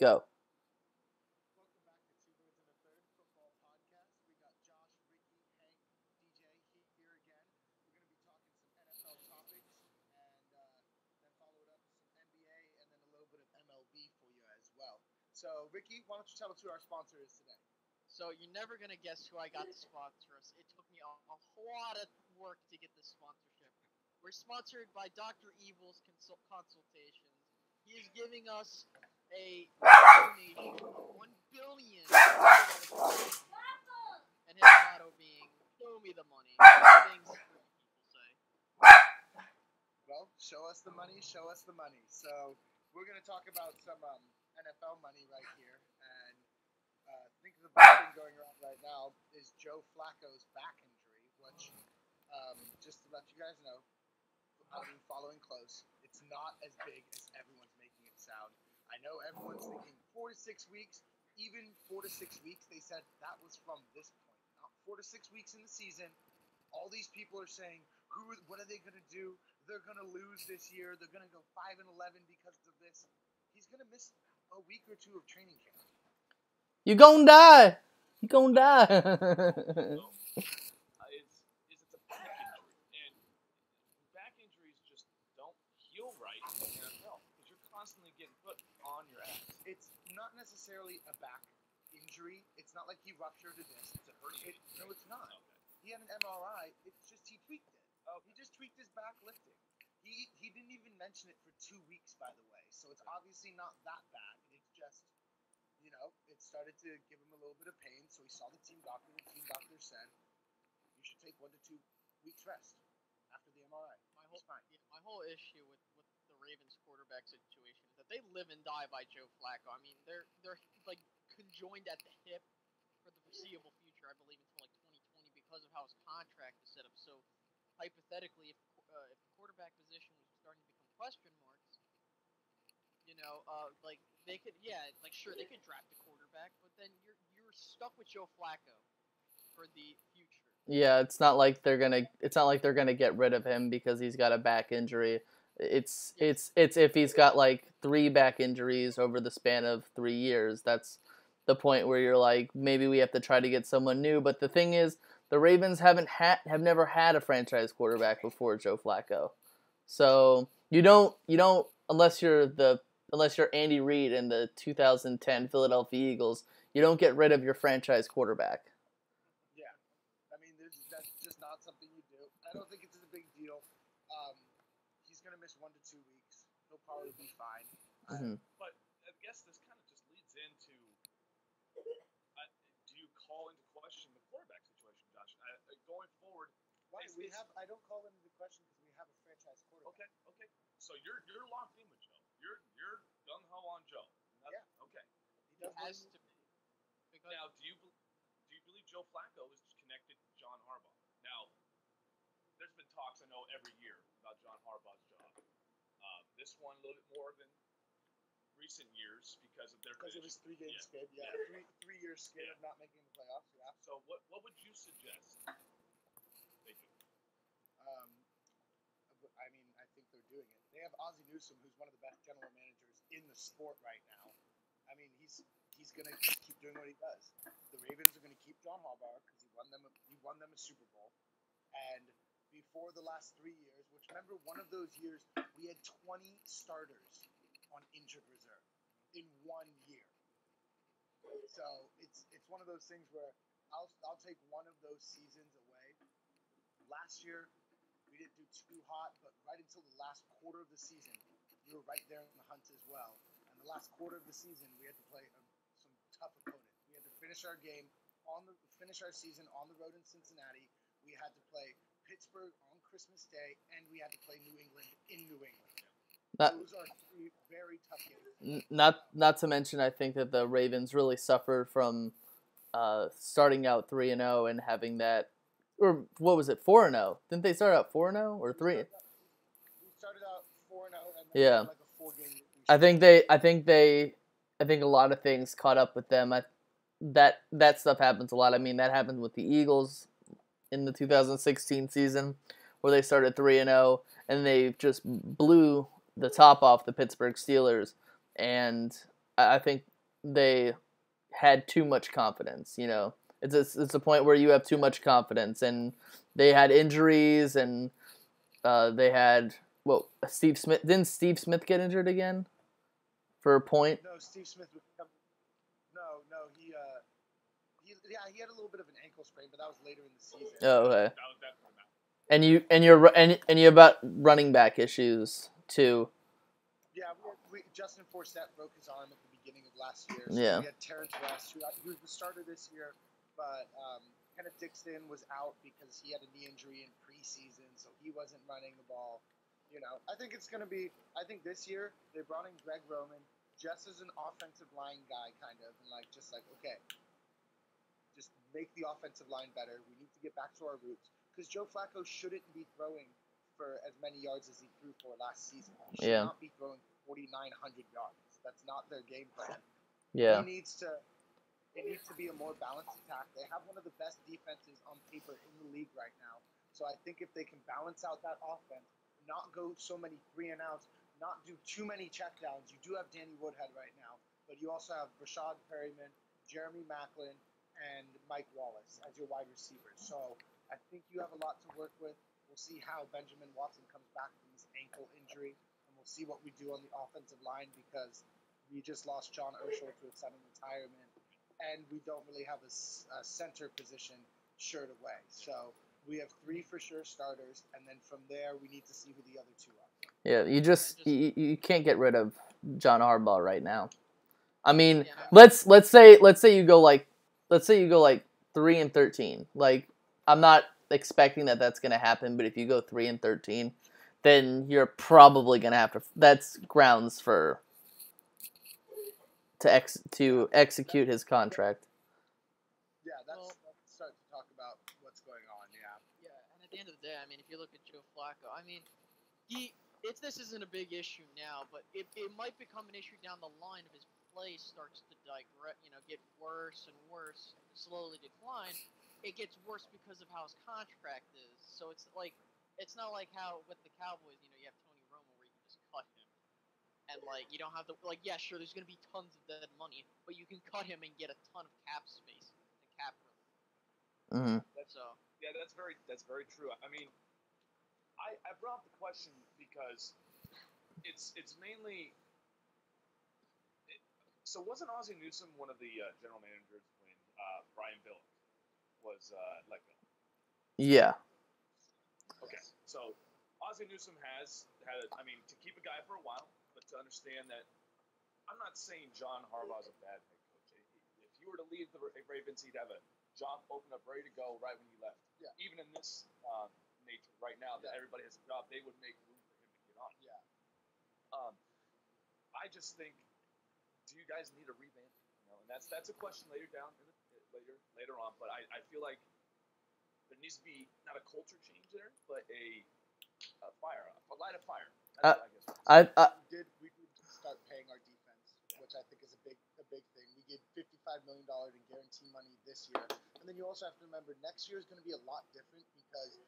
go. Welcome back to Two Birds and a Third Football Podcast. We got Josh, Ricky, Hank, DJ here again. We're going to be talking some NFL topics and then follow it up with some NBA and then a little bit of MLB for you as well. So, Ricky, why don't you tell us who our sponsor is today? So you're never gonna guess who I got to sponsor us. It took me a lot of work to get this sponsorship. We're sponsored by Dr. Evil's Consultations. He is giving us a donation of 1 billion, and his motto being "Show me the money." Things people say. Well, show us the money, show us the money. So, we're going to talk about some NFL money right here. And I think the big thing going around right now is Joe Flacco's back injury, which, just to let you guys know, I've been following close. It's not as big as everyone's making it sound. I know everyone's thinking 4 to 6 weeks. Even 4 to 6 weeks, they said that was from this point. Not 4 to 6 weeks in the season. All these people are saying, what are they going to do? They're going to lose this year. They're going to go 5-11 because of this. He's going to miss a week or two of training camp. You gonna die. You gonna die. It's a back injury, and back injuries just don't heal right in the NFL because you're constantly getting put on your ass. It's not necessarily a back injury. It's not like he ruptured a disc. It's a hernia. No, it's not. Okay. He had an MRI. It's just he tweaked it. Okay. He just tweaked his back lifting. He didn't even mention it for 2 weeks, by the way. So it's obviously not that bad. It's just, it started to give him a little bit of pain. So he saw the team doctor. The team doctor said, you should take 1 to 2 weeks rest after the MRI. My whole issue with the Ravens quarterback situation is that they live and die by Joe Flacco. I mean, they're like conjoined at the hip for the foreseeable future, I believe, until like 2020 because of how his contract is set up. So hypothetically, if the quarterback position was starting to become question marks, like they could, sure they could draft a quarterback, but then you're stuck with Joe Flacco for the future. Yeah, it's not like they're gonna get rid of him because he's got a back injury. It's if he's got like 3 back injuries over the span of 3 years. That's the point where you're like, maybe we have to try to get someone new. But the thing is, the Ravens have never had a franchise quarterback before Joe Flacco. So you don't unless you're Andy Reid in the 2010 Philadelphia Eagles, you don't get rid of your franchise quarterback. Yeah, I mean that's just not something you do. I don't think it's a big deal. He's gonna miss 1 to 2 weeks. He'll probably be fine. Mm-hmm. But I guess this kind of just leads into, do you call into question the quarterback situation, Josh? Going forward, I don't call into the question because we have a franchise quarterback. Okay. So you're locked in with Joe. You're gung ho on Joe. Yeah. Okay. He has to be. Because Now, do you believe Joe Flacco is connected to John Harbaugh? Now, there's been talks I know every year about John Harbaugh's job. This one a little bit more than recent years because of their his 3-game skid. Yeah, 3-year skid of not making the playoffs. Yeah. So what would you suggest they do? I mean, I think they're doing it. They have Ozzie Newsome, who's one of the best general managers in the sport right now. I mean, he's gonna keep doing what he does. The Ravens are gonna keep John Harbaugh because he won them a Super Bowl. And before the last 3 years, which remember one of those years we had 20 starters on injured reserve in 1 year. So it's one of those things where I'll take one of those seasons away. Last year we didn't do too hot, but right until the last quarter of the season, we were right there in the hunt as well. And the last quarter of the season, we had to play some tough opponent. We had to finish our season on the road in Cincinnati. We had to play Pittsburgh on Christmas Day, and we had to play New England in New England. Those are 3 very tough games. Not to mention, I think that the Ravens really suffered from starting out 3-0 and having that, or what was it, 4-0? Didn't they start out 4-0 or 3? We started out 4-0 and then Yeah. like a 4-game. I think a lot of things caught up with them. That stuff happens a lot. I mean, that happened with the Eagles in the 2016 season, where they started 3-0 and they just blew the top off the Pittsburgh Steelers. And I think they had too much confidence. It's a point where you have too much confidence, and they had injuries, and they had Steve Smith. Didn't Steve Smith get injured again for a point? No, Steve Smith was no, he had a little bit of an ankle sprain, but that was later in the season. Oh, okay. That was definitely not. And you about running back issues too. Yeah, Justin Forsett broke his arm at the beginning of last year. So Yeah. We had Terrence West, who was the starter this year, but Kenneth Dixon was out because he had a knee injury in preseason, so he wasn't running the ball. I think it's going to be. I think this year they brought in Greg Roman just as an offensive line guy, kind of, and okay, just make the offensive line better. We need to get back to our roots because Joe Flacco shouldn't be throwing for as many yards as he threw for last season. He should not be throwing 4,900 yards. That's not their game plan. Yeah. It needs to be a more balanced attack. They have one of the best defenses on paper in the league right now. So I think if they can balance out that offense, not go so many 3-and-outs, not do too many checkdowns. You do have Danny Woodhead right now, but you also have Rashad Perryman, Jeremy Maclin, and Mike Wallace as your wide receivers. So I think you have a lot to work with. We'll see how Benjamin Watson comes back from his ankle injury, and we'll see what we do on the offensive line because we just lost John Urschel to a sudden retirement, and we don't really have a center position shirt away. So we have 3 for sure starters, and then from there we need to see who the other 2 are. Yeah, you can't get rid of John Harbaugh right now. I mean, Yeah. let's say you go like 3-13. Like, I'm not expecting that's going to happen, but if you go 3-13, then you're probably going to have to. That's grounds to execute his contract. Yeah, let's start to talk about what's going on. Yeah. Yeah, and at the end of the day, I mean, if you look at Joe Flacco, I mean, this isn't a big issue now, but it might become an issue down the line if his play starts to digress, get worse and worse, slowly decline. It gets worse because of how his contract is. So it's not like how with the Cowboys, you have Tony Romo where you can just cut him, and you don't have to yeah, sure, there's gonna be tons of dead money, but you can cut him and get a ton of cap space and cap room. Mm-hmm. Yeah, that's very true. I mean, I brought up the question because it's mainly. So wasn't Ozzie Newsome one of the general managers when Brian Billick was let go? Yeah. Okay, so Ozzie Newsome has had to keep a guy for a while, but to understand that I'm not saying John Harbaugh's a bad head coach. If you were to leave the Ravens, he'd have a job open up ready to go right when you left. Yeah. Even in this nature right now that everybody has a job, they would make room for him to get on. Yeah. I just think, do you guys need a revamp? And that's a question later on. But I feel like there needs to be not a culture change there, but a light of fire. We did start paying our defense, which I think is a big thing. We gave $55 million in guarantee money this year, and then you also have to remember next year is going to be a lot different because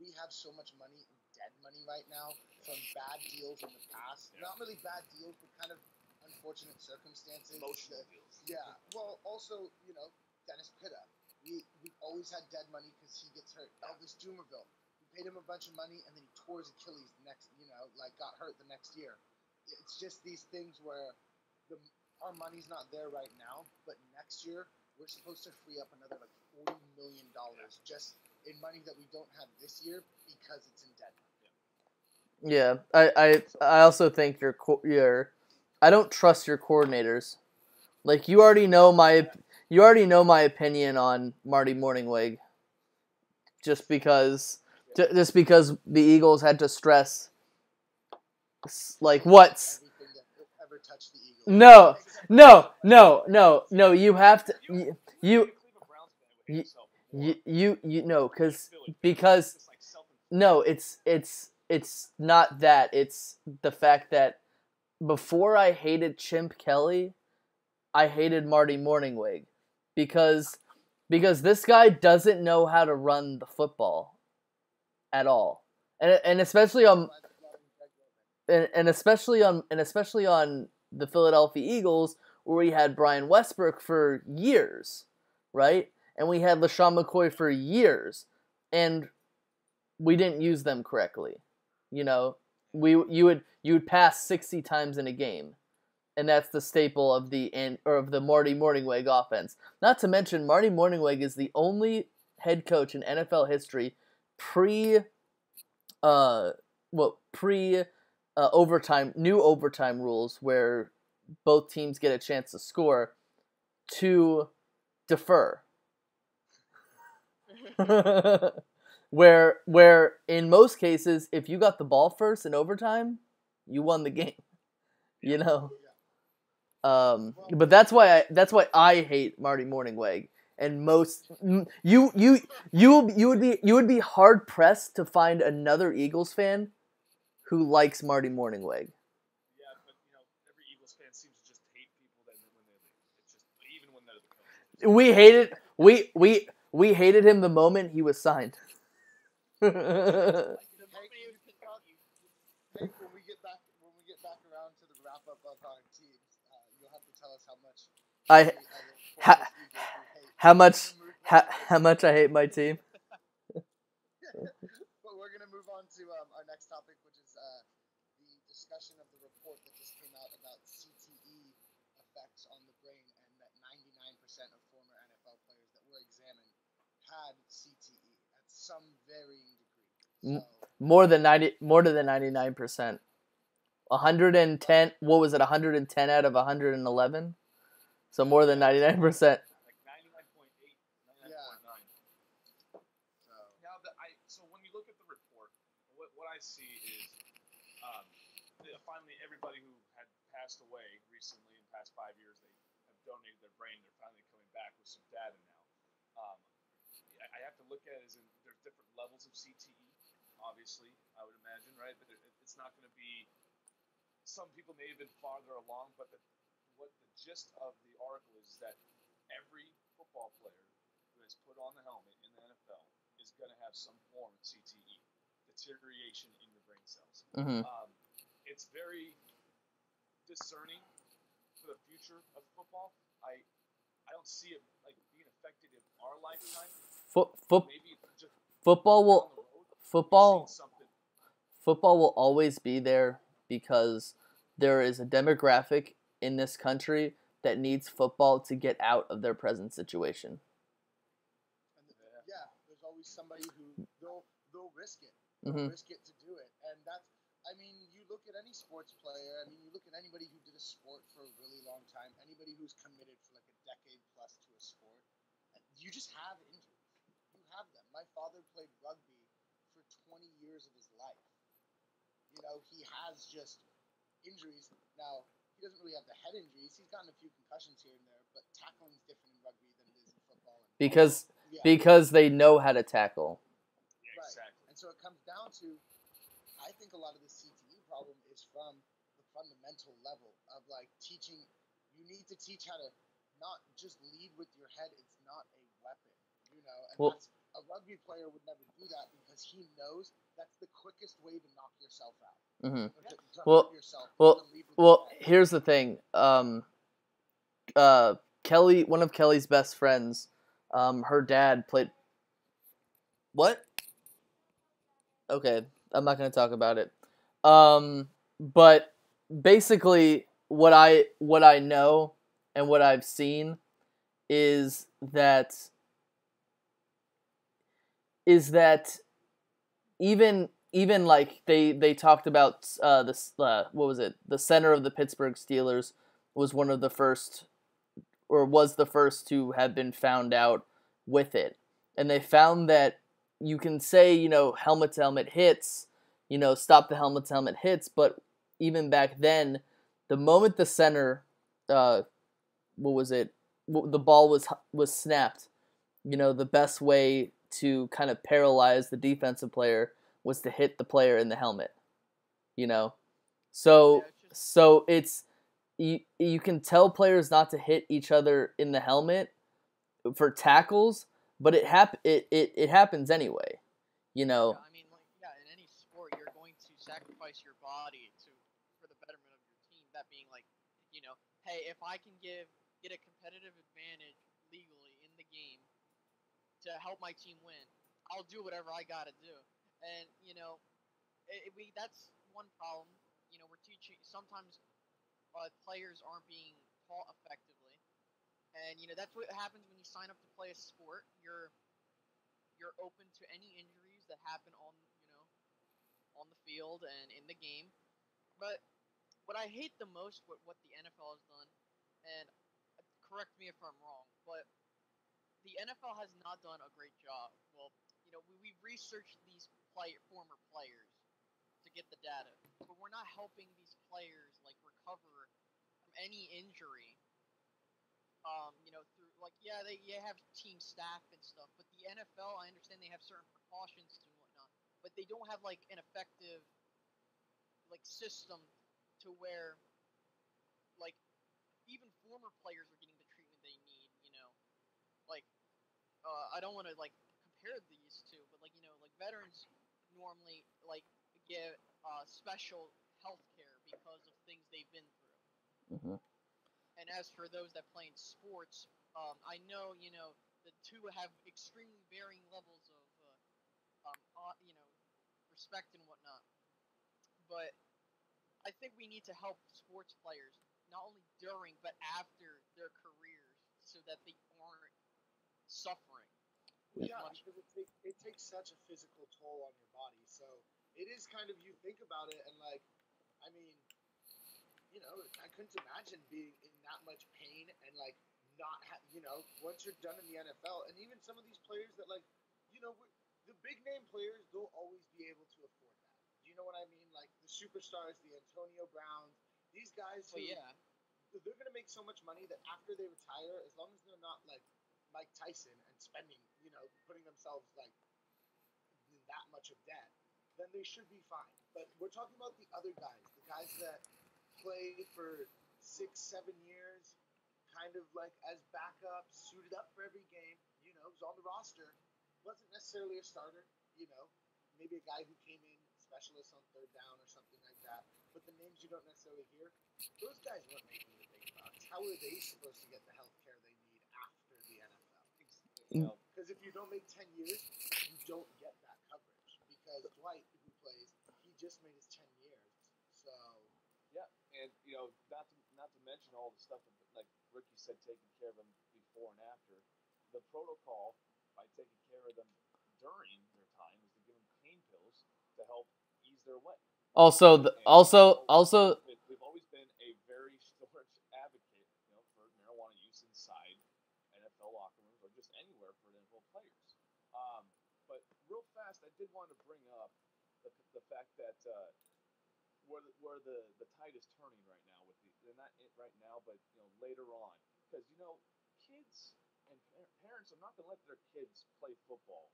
we have so much money in dead money right now from bad deals in the past. Not really bad deals, but kind of unfortunate circumstances. Emotional deals. Yeah. Well, also, Dennis Pitta. We always had dead money because he gets hurt. Elvis Dumervil. We paid him a bunch of money and then he tore his Achilles got hurt the next year. It's just these things where our money's not there right now, but next year we're supposed to free up another $40 million just in money that we don't have this year because it's in debt. Yeah, I also think I don't trust your coordinators. Like, you already know my opinion on Marty Mornhinweg. Just because the Eagles had to stress what's Everything that ever touched the Eagles. No. You have to because no, it's not that. It's the fact that before I hated Chimp Kelly, I hated Marty Mornhinweg because this guy doesn't know how to run the football at all, and especially on the Philadelphia Eagles where we had Brian Westbrook for years, right? And we had LaShawn McCoy for years, and we didn't use them correctly. You know, you would pass 60 times in a game, and that's the staple of the Marty Morningweg offense. Not to mention, Marty Morningweg is the only head coach in NFL history pre overtime, new overtime rules where both teams get a chance to score, to defer. where in most cases, if you got the ball first in overtime, you won the game. You know. But that's why I hate Marty Morningweg. And you would be hard pressed to find another Eagles fan who likes Marty Morningweg. Yeah, but every Eagles fan seems to just hate people that when they leave. It's just even when they're the coach. We hated him the moment he was signed. Hank, when we get back around to the wrap up of our teams, you'll have to tell us how much I hate my team. But we're gonna move on to our next topic, which is the discussion of the report that just came out about CTE effects on the brain, and that 99% of former NFL players that were examined had CTE at some varying degree. So, more than 99%. 110. What was it? 110 out of 111. So more than 99%. Like 99.8, 99.9. Now so when you look at the report, what I see is finally everybody who had passed away recently in the past 5 years, they have donated their brain. They're finally coming back with some data now. I have to look at it as there's different levels of CTE, obviously, I would imagine, right? But it's not going to be. Some people may have been farther along, but what the gist of the article is that every football player who has put on the helmet in the NFL is going to have some form of CTE, deterioration in your brain cells. Mm-hmm. It's very discerning for the future of football. I don't see it like being affected in our lifetime. Maybe just football will down the road, football will always be there because there is a demographic in this country that needs football to get out of their present situation. Yeah, there's always somebody who they'll risk it. Mm-hmm. Risk it to do it, and that's. I mean, you look at any sports player. I mean, you look at anybody who did a sport for a really long time. Anybody who's committed for like a decade plus to a sport. You just have injuries. You have them. My father played rugby for 20 years of his life. He has just injuries. Now, he doesn't really have the head injuries. He's gotten a few concussions here and there, but tackling's different in rugby than it is in football. Because they know how to tackle. Yeah, exactly. Right. And so it comes down to, I think a lot of the CTE problem is from the fundamental level of like teaching. You need to teach how to not just lead with your head. It's not a weapon, and a rugby player would never do that because he knows that's the quickest way to knock yourself out. Mm-hmm. Well, here's the thing. Kelly, one of Kelly's best friends, her dad played. What? Okay, I'm not gonna talk about it. But basically, what I know and what I've seen is that even like they talked about what was it? The center of the Pittsburgh Steelers was one of the first, or was the first to have been found out with it, and they found that you can say helmet to helmet hits, stop the helmet to helmet hits, but even back then, the moment the center, the ball was snapped, the best way to kind of paralyze the defensive player was to hit the player in the helmet, So it's you can tell players not to hit each other in the helmet for tackles, but it happens anyway, Yeah, I mean, in any sport, you're going to sacrifice your body for the betterment of your team. That being hey, if I can get a competitive advantage legally in the game to help my team win, I'll do whatever I gotta do. And that's one problem. We're teaching sometimes players aren't being taught effectively, and that's what happens when you sign up to play a sport. You're open to any injuries that happen on the field and in the game. But what I hate the most, what the NFL has done, and correct me if I'm wrong, but the NFL has not done a great job. Well, we've researched these former players to get the data, but we're not helping these players like recover from any injury. Through they have team staff and stuff, but the NFL, I understand they have certain precautions and whatnot, but they don't have like an effective like system to where like even former players are getting the treatment they need. Like I don't want to like compare these two, but like veterans normally like get special health care because of things they've been through. Mm-hmm. And as for those that play in sports, I know the two have extremely varying levels of respect and whatnot. But I think we need to help sports players not only during but after their careers so that they aren't suffering as Yeah, much. because it takes such a physical toll on your body. So it is kind of, you think about it, and like, I mean, I couldn't imagine being in that much pain and like not once you're done in the NFL, and even some of these players that like, the big name players, they'll always be able to afford that. Do you know what I mean? Like the superstars, the Antonio Browns, these guys who, But yeah, they're gonna make so much money that after they retire, as long as they're not like Mike Tyson and spending, putting themselves like in that much of debt, then they should be fine. But we're talking about the other guys, the guys that play for 6, 7 years, kind of like as backups, suited up for every game, was on the roster, wasn't necessarily a starter, maybe a guy who came in specialist on third down or something like that. But the names you don't necessarily hear, those guys weren't making the big bucks. How are they supposed to get the health care they need after the NFL? Because if you don't make 10 years, you don't get that coverage. Because Dwight, who plays, he just made his 10 years. So Yeah, and not to mention all the stuff that, like Ricky said, taking care of them before and after. The protocol by taking care of them during their time is to give them pain pills to help ease their way. Also, We've always been a very staunch advocate, for marijuana use inside NFL locker rooms or just anywhere for NFL players. But real fast, I did want to bring up the fact that where the tide is turning right now with they're not it right now, but later on, because kids and parents are not going to let their kids play football.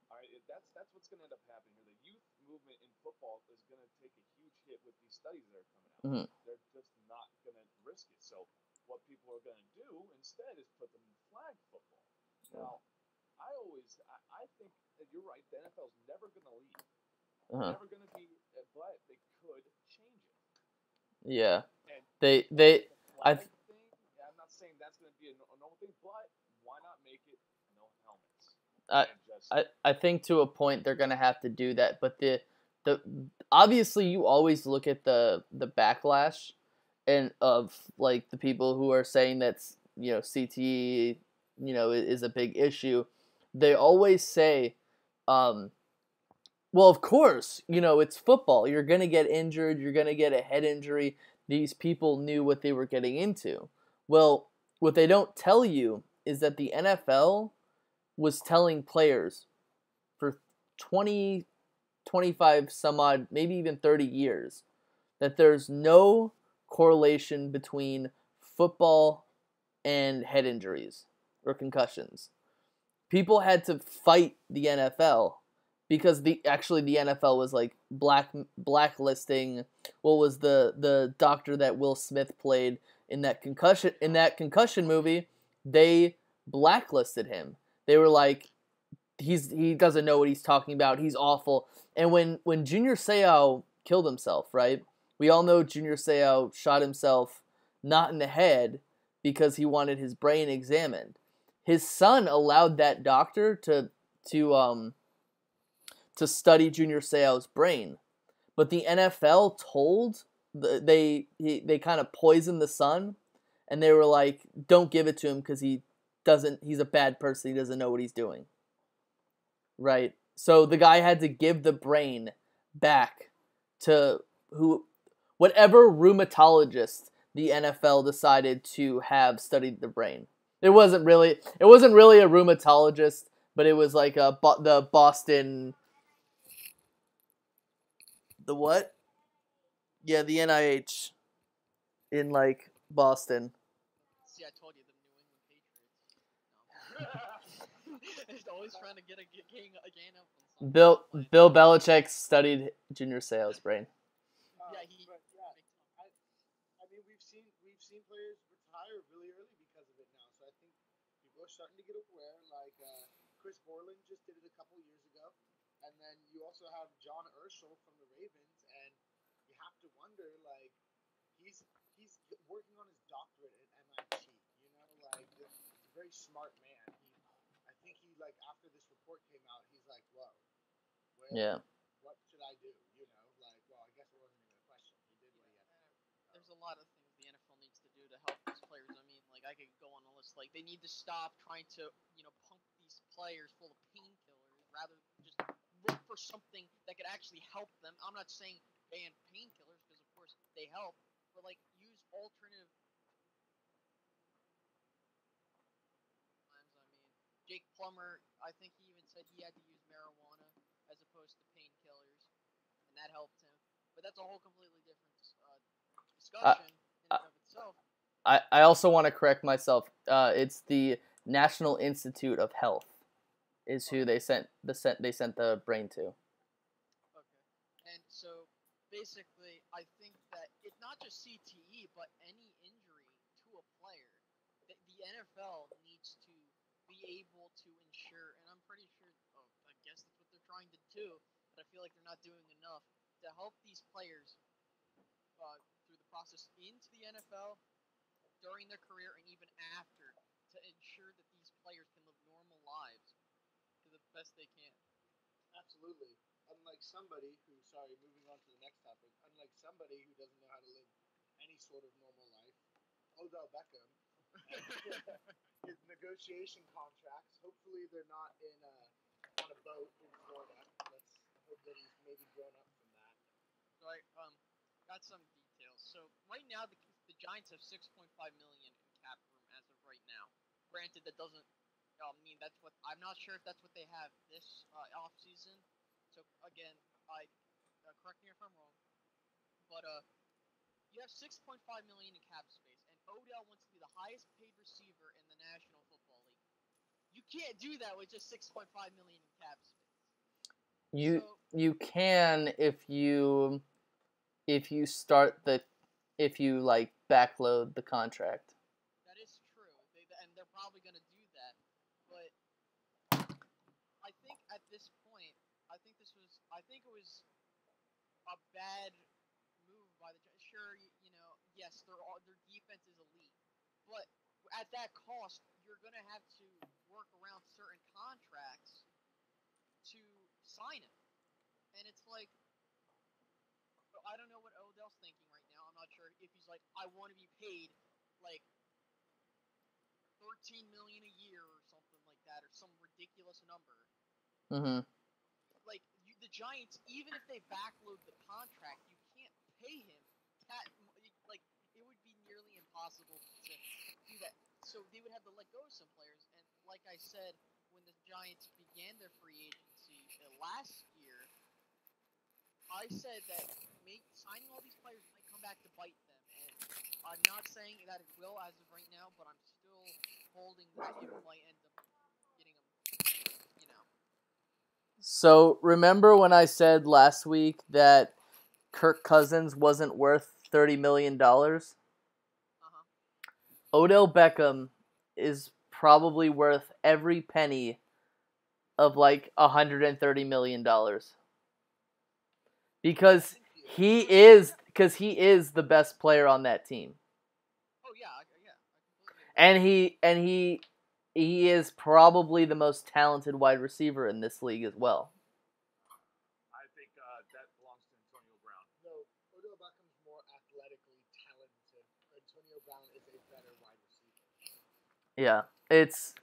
All right, that's what's going to end up happening here. The youth movement in football is going to take a huge hit with these studies that are coming out. Mhm. They're just not going to risk it. So what people are going to do instead is put them in flag football. Now, I think that you're right. The NFL's never going to leave. Never going to be, but they could change it. Yeah, And they the I flag thing, I'm not saying that's going to be a normal thing, but why not make it no helmets? I And just I think to a point they're gonna have to do that, but the obviously you always look at the backlash and of like the people who are saying that's CTE is a big issue. They always say, well, of course, it's football. You're gonna get injured. You're gonna get a head injury. These people knew what they were getting into. Well, what they don't tell you is that the NFL was telling players for 20, 25 some odd, maybe even 30 years that there's no correlation between football and head injuries or concussions. People had to fight the NFL because the NFL was like blacklisting what was the doctor that Will Smith played in that concussion movie. They blacklisted him. They were like, he doesn't know what he's talking about. He's awful. And when Junior Seau killed himself, right? We all know Junior Seau shot himself not in the head, because he wanted his brain examined. His son allowed that doctor to study Junior Seau's brain, but the NFL told they kind of poisoned the son, and they were like, "Don't give it to him because he's a bad person. He doesn't know what he's doing." Right? So the guy had to give the brain back to whatever reumatologist the NFL decided to have studied the brain. It wasn't really a rheumatologist, but it was like the Boston, the what? Yeah, the NIH in like Boston. See, I told you, the New England Patriots. It's always trying to get a gain up on something. Bill Belichick studied Junior Seau's brain. Yeah, I mean, we've seen players retire really early because of it now. So I think people are starting to get aware. Like Chris Borland just did it a couple years ago, and then you also have John Urschel from the Ravens, and you have to wonder, like, he's working on his doctorate at MIT. You know, like he's a very smart man. I think he like after this report came out, he's like, whoa, what should I do? You know, like, well, I guess it wasn't even a question. He did what he had to do. there's a lot of things the NFL needs to do to help these players. I mean, like I could go on a list. Like they need to stop trying to, pump these players full of painkillers. Rather just look for something that could actually help them. I'm not saying ban painkillers because of course they help, but like use alternative. I mean, Jake Plummer, I think he even said he had to use marijuana as opposed to painkillers, and that helped him. But that's a whole completely different discussion in and of itself. I also want to correct myself. It's the National Institute of Health is who they sent the brain to. Okay. And so basically, I think that it's not just CTE, but any injury to a player, that the NFL needs to be able to ensure, and I'm pretty sure, I guess that's what they're trying to do, but I feel like they're not doing enough to help these players through the process into the NFL, during their career, and even after, to ensure that these players can live normal lives to the best they can. Absolutely. Unlike somebody who, sorry, moving on to the next topic, unlike somebody who doesn't know how to live any sort of normal life, Odell Beckham, his negotiation contracts, hopefully they're not on a boat in Florida. Let's hope that he's maybe grown up from that. So I got some details. So right now the Giants have 6.5 million in cap room as of right now. Granted, that doesn't mean that's what I'm not sure if that's what they have this off season. So again, correct me if I'm wrong, but you have 6.5 million in cap space, and Odell wants to be the highest paid receiver in the National Football League. You can't do that with just 6.5 million in cap space. You can if you like backload the contract. That is true, and they're probably going to do that. But I think at this point, I think it was a bad move by the Giants. Sure, yes, their defense is elite, but at that cost, you're going to have to work around certain contracts to sign him, and it's like, I don't know what Odell's thinking right now. I'm not sure if he's like, I want to be paid like $13 million a year or something like that, or some ridiculous number. Mm-hmm. Like the Giants, even if they backload the contract, you can't pay him that. Like it would be nearly impossible to do that. So they would have to let go of some players. And like I said, when the Giants began their free agency last year, I said that signing all these players might come back to bite them, and I'm not saying that it will as of right now, but I'm still holding that it might end up getting them, So remember when I said last week that Kirk Cousins wasn't worth $30 million? Uh-huh. Odell Beckham is probably worth every penny of like $130 million. Because he is the best player on that team. he is probably the most talented wide receiver in this league as well. I think that belongs to Antonio Brown. No, Odell Beckham's more athletically talented. Antonio Brown is a better wide receiver. Yeah, it's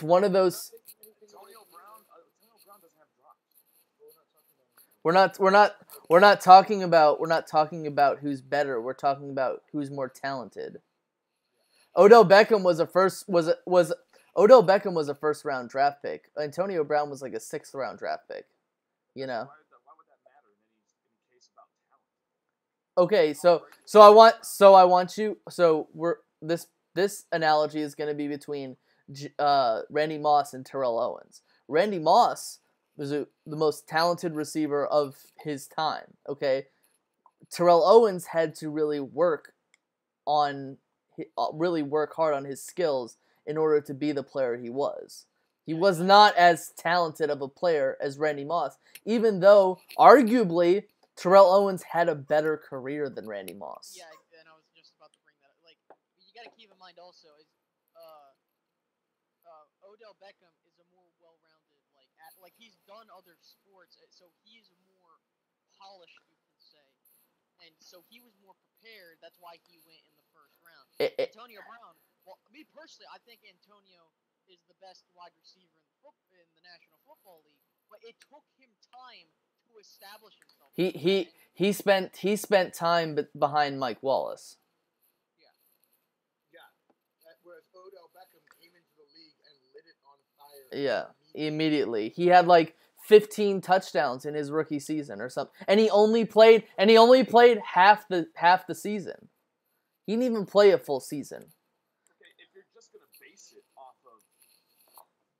one of those. Antonio Brown doesn't have drops. We're not talking about who's better. We're talking about who's more talented. Odell Beckham was a first round draft pick. Antonio Brown was like a 6th round draft pick. You know. Why would that matter in case about talent? Okay, this analogy is going to be between Randy Moss and Terrell Owens. Randy Moss was the most talented receiver of his time. Okay, Terrell Owens had to really work hard on his skills in order to be the player he was. He was not as talented of a player as Randy Moss, even though arguably Terrell Owens had a better career than Randy Moss. Yeah, and I was just about to bring that up. Like, you got to keep in mind also is Odell Beckham is a more well-rounded, like he's done other sports, so he's more polished, you could say, and so he was more prepared. That's why he went in the first round. Antonio Brown. Well, me personally, I think Antonio is the best wide receiver in the National Football League, but it took him time to establish himself. He spent time behind Mike Wallace. Yeah. Whereas Odell Beckham came into the league and lit it on fire. Yeah, immediately. He had like 15 touchdowns in his rookie season or something, and he only played half the season. He didn't even play a full season. Okay, if you're just gonna base it off of,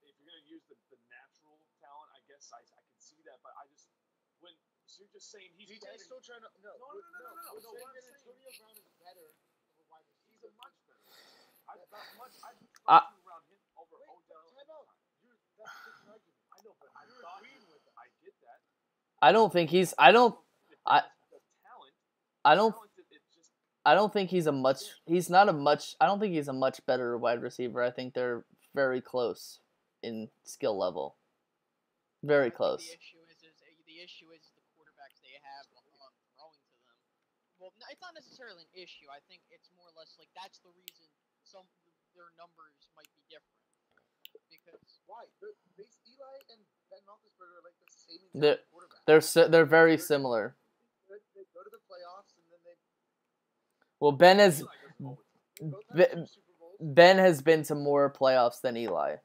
if you're gonna use the natural talent, I guess I can see that, but so you're just saying he's DJ's still trying to no. What I'm Antonio saying, Brown is better of a wide receiver. he's a much better. I'd around him over Odell. Time out. That's just an argument. I know, but I thought I get that. I don't think he's. I don't. I. I don't. I don't think he's a much. He's not a much. I don't think he's a much better wide receiver. I think they're very close in skill level. Very close. The issue is the quarterbacks they have throwing to them. Well, it's not necessarily an issue. I think it's more or less like that's the reason their numbers might be different. Because why? Eli and Ben Roethlisberger are like the same exact quarterback. They're very similar. They go to the playoffs and then they. Well, Ben has been to more playoffs than Eli.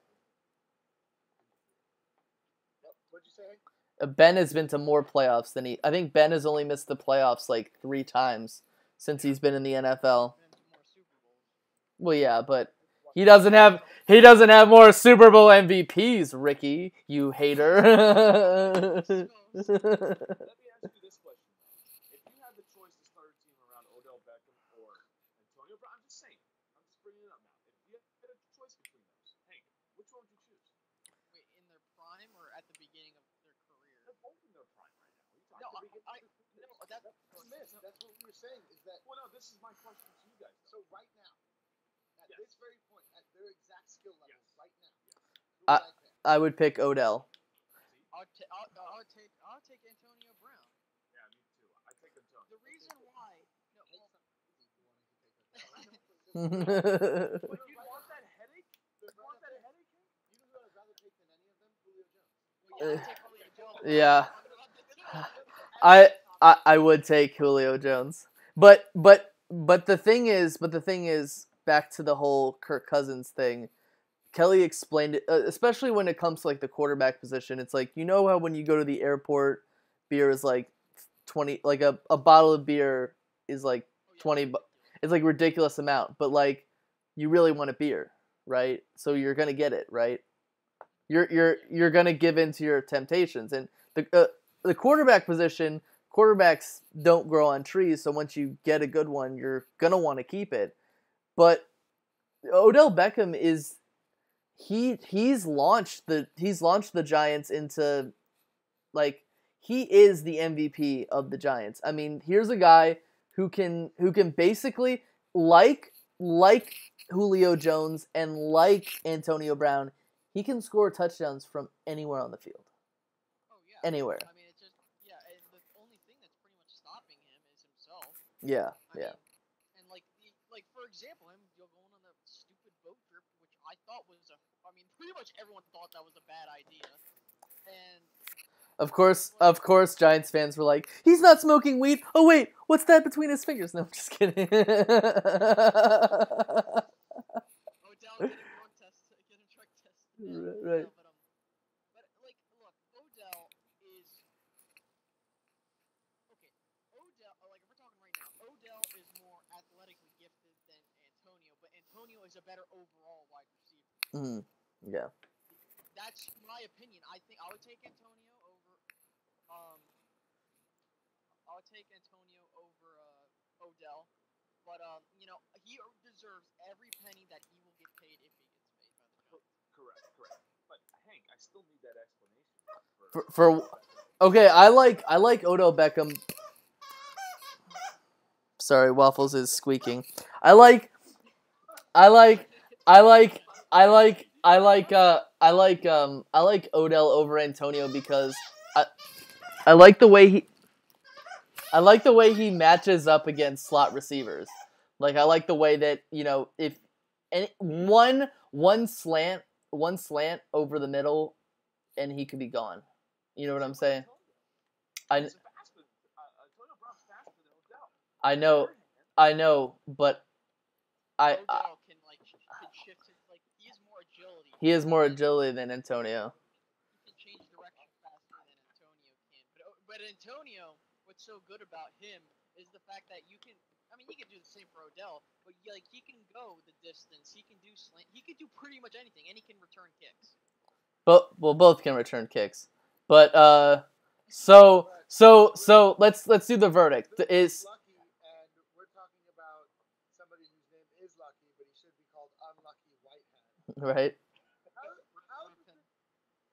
What'd you say? Ben has been to more playoffs than I think Ben has only missed the playoffs like 3 times since he's been in the NFL. Well, yeah, but he doesn't have more Super Bowl MVPs, Ricky, you hater. Let me ask you this question. If you had the choice to start a team around Odell Beckham or Antonio Brown, I'm just saying. I'm just bringing it up now. If you had a choice between those, Hank, which one would you choose? Wait, in their prime or at the beginning of their career? They're both in their prime right now. That's what we were saying is that. Well, no, this is my question to you guys. So right now, at this very point, at their exact skill levels, right I now, would pick Odell. I'll take Antonio Brown. Yeah, me too. I take Antonio. The reason why. But you want that headache? You want that headache? You know who I'd rather take than any of them? Julio Jones. Yeah. I would take Julio Jones. But the thing is, back to the whole Kirk Cousins thing. Kelly explained it, especially when it comes to like the quarterback position. It's like, you know how when you go to the airport, beer is like 20, like a bottle of beer is like 20, it's like a ridiculous amount, but like you really want a beer, right? So you're gonna get it, right? You're gonna give in to your temptations, and the quarterback position, quarterbacks don't grow on trees, so once you get a good one, you're gonna want to keep it. But Odell Beckham is he's launched the Giants into, like, he is the MVP of the Giants. I mean, here's a guy basically like Julio Jones and like Antonio Brown, he can score touchdowns from anywhere on the field. Oh yeah. Anywhere. I mean, it's just and the only thing that's pretty much stopping him is himself. Yeah, I mean, and like for example, him going on the stupid boat trip, which I thought was pretty much everyone thought that was a bad idea, and. Of course, Giants fans were like, "He's not smoking weed." Oh wait, what's that between his fingers? No, I'm just kidding. Odell getting drug tested. Right. No, but like, look, Odell is okay. Like if we're talking right now, Odell is more athletically gifted than Antonio, but Antonio is a better overall wide receiver. Yeah. That's my opinion. I think I would take Antonio over. I would take Antonio over Odell, but he deserves every penny that he will get paid if he gets paid by the Giants. Correct. But Hank, I still need that explanation. Okay, I like Odell Beckham. Sorry, Waffles is squeaking. I like Odell over Antonio because I like the way he matches up against slot receivers. Like I like the way that, if one slant over the middle and he could be gone. You know what I'm saying? I know, but Odell can shift his, he has more agility. He has more agility than Antonio. He can change direction faster than Antonio can. But Antonio, what's so good about him is the fact that you can do the same for Odell, but he can go the distance, he can do slant, he can do pretty much anything, and he can return kicks. Both can return kicks. But so let's do the verdict. Is Lucky, and we're talking about somebody whose name is Lucky, but he should be called Unlucky Whitehead. Right?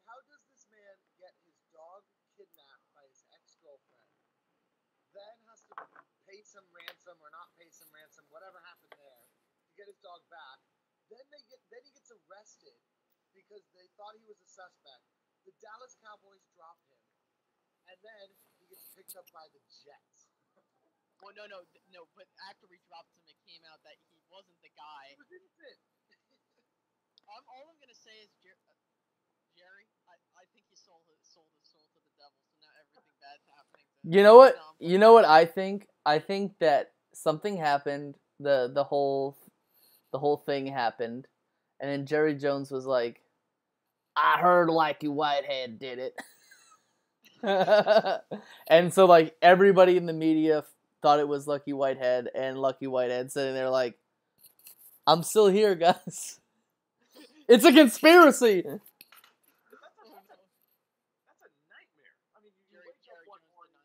How does this man get his dog kidnapped by his ex-girlfriend, then has to pay some ransom or not pay some ransom, whatever happened there, to get his dog back? Then he gets arrested because they thought he was a suspect. The Dallas Cowboys drop him, and then he gets picked up by the Jets. Well, no. But after we dropped him, it came out that he wasn't the guy. He was innocent. All I'm gonna say is, Jerry, I think he sold his soul to the devil. So now everything bad's happening to him. You know what? You know what I think? I think that something happened. The whole thing happened, and then Jerry Jones was like, "I heard Lucky Whitehead did it," and so everybody in the media thought it was Lucky Whitehead, and Lucky Whitehead sitting there like, "I'm still here, guys. It's a conspiracy." That's a nightmare. I mean, you wake up one morning.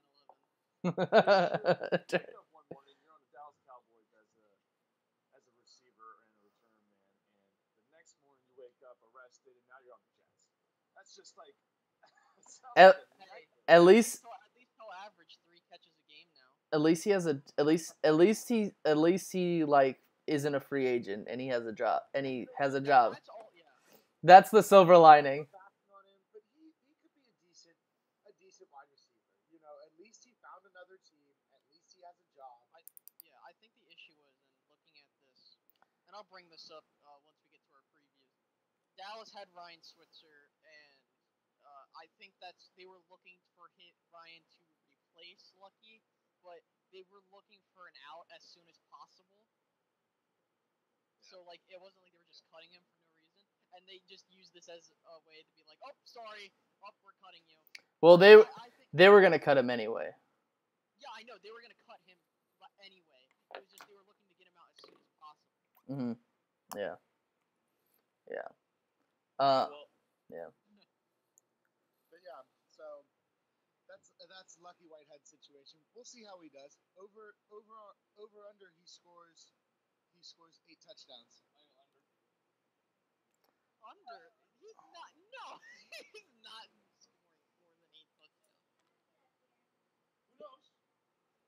You wake up one morning, you're on the Dallas Cowboys as a receiver and a return man, and the next morning you wake up arrested, and now you're on the Jets. That's just like. At least he'll average 3 catches a game now. At least he has he isn't a free agent and he has a job That's all. Yeah. That's the silver lining. But he could be a decent wide receiver. At least he found another team. At least he has a job. I think the issue was, in looking at this, and I'll bring this up once we get to our preview. Dallas had Ryan Switzer, and I think they were looking for Ryan to replace Lucky, but they were looking for an out as soon as possible. So it wasn't like they were just cutting him for no reason, and they just used this as a way to be like, "Oh, sorry, we're cutting you." Well, I think they were gonna cut him anyway. Yeah, I know they were gonna cut him anyway. It was just they were looking to get him out as soon as possible. Mhm. Yeah. Yeah. But yeah, so that's Lucky Whitehead's situation. We'll see how he does. Over under he scores 8 touchdowns. Under? He's not. No, he's not scoring more than 8 touchdowns. Who knows?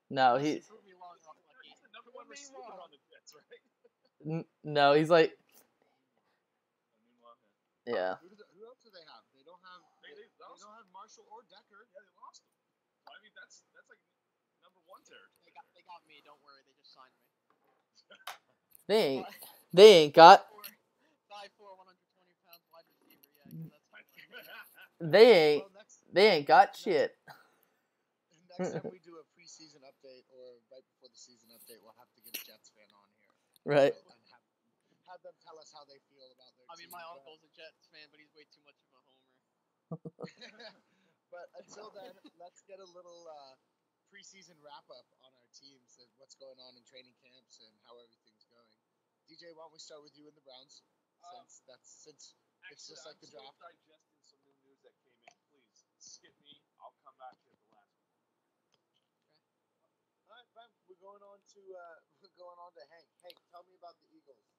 No, Unless you prove me wrong never me sleeping wrong. on the Jets, right? No, he's like, Meanwhile, yeah. Who else do they have? They don't have. They lost. don't have Marshall or Decker. Yeah, they lost him. So, I mean, that's like number one territory. They got me. Don't worry, they just signed me. They ain't got 5'4", 120 pounds wide receiver. Yeah, 'cause that's they ain't got shit. Next time we do a preseason update or right before the season update, we'll have to get a Jets fan on here. Right. And have them tell us how they feel about their I team. mean, my uncle's a Jets fan, but he's way too much of a homer. But until then, let's get a little preseason wrap up on our teams and what's going on in training camps and how everything's going. DJ, why don't we start with you and the Browns? Since it's just like the draft. I'm still digesting some new news that came in. Please skip me. I'll come back to you at the last one. All right, fine. We're going on to Hank. Hank, tell me about the Eagles.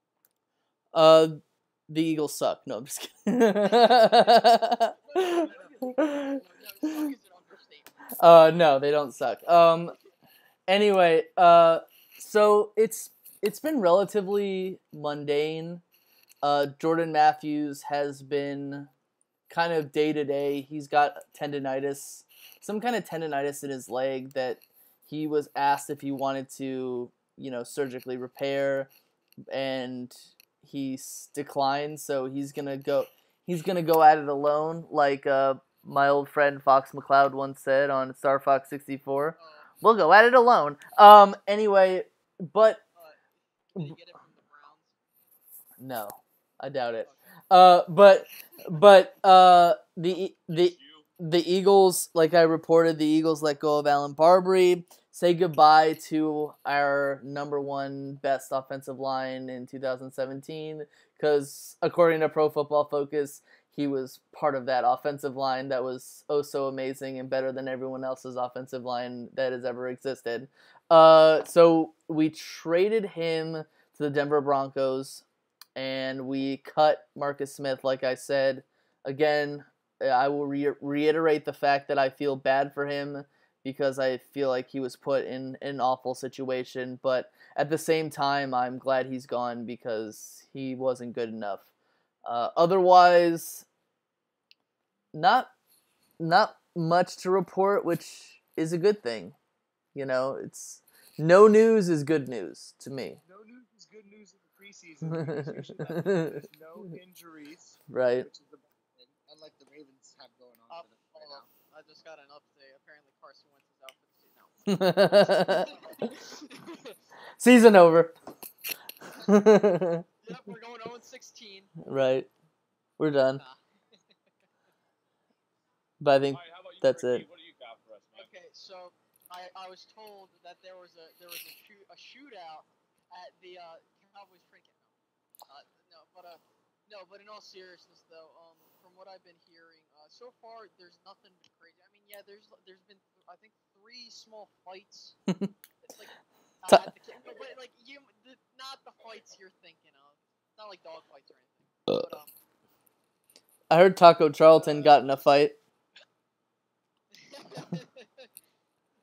The Eagles suck. No, I'm just kidding. Suck is an understatement. No, they don't suck. Anyway, so it's been relatively mundane. Jordan Matthews has been kind of day to day. He's got tendonitis, some kind of tendonitis in his leg that he was asked if he wanted to, surgically repair, and he declined. So he's gonna go at it alone, like my old friend Fox McCloud once said on Star Fox 64. We'll go at it alone. Anyway, but Did you get it from the Browns? no, I doubt it. Okay. But the Eagles, like I reported, the Eagles let go of Alan Barbary, say goodbye to our number one best offensive line in 2017, because according to Pro Football Focus, he was part of that offensive line that was oh so amazing and better than everyone else's offensive line that has ever existed. So we traded him to the Denver Broncos, and we cut Marcus Smith, like I said. Again, I will reiterate the fact that I feel bad for him because I feel like he was put in an awful situation. But at the same time, I'm glad he's gone because he wasn't good enough. Otherwise, not much to report, which is a good thing. It's no news is good news to me. No news is good news in the preseason. Because usually that means there's no injuries, Right. which is the best thing, unlike the Ravens have going on right now. I just got an update. Apparently, Carson Wentz is out for the season. No. Season over. Yep, we're going 0-16. Right. We're done. Nah. But I think All right, how about you, that's Ricky? it. What do you got for us, man? Okay, so I was told that there was a shootout at the Cowboys training camp. No, but in all seriousness though, from what I've been hearing, so far there's nothing crazy. I mean, yeah, there's been I think 3 small fights. It's like at the camp, but like not the fights you're thinking of. It's not like dog fights or anything. But I heard Taco Charlton got in a fight.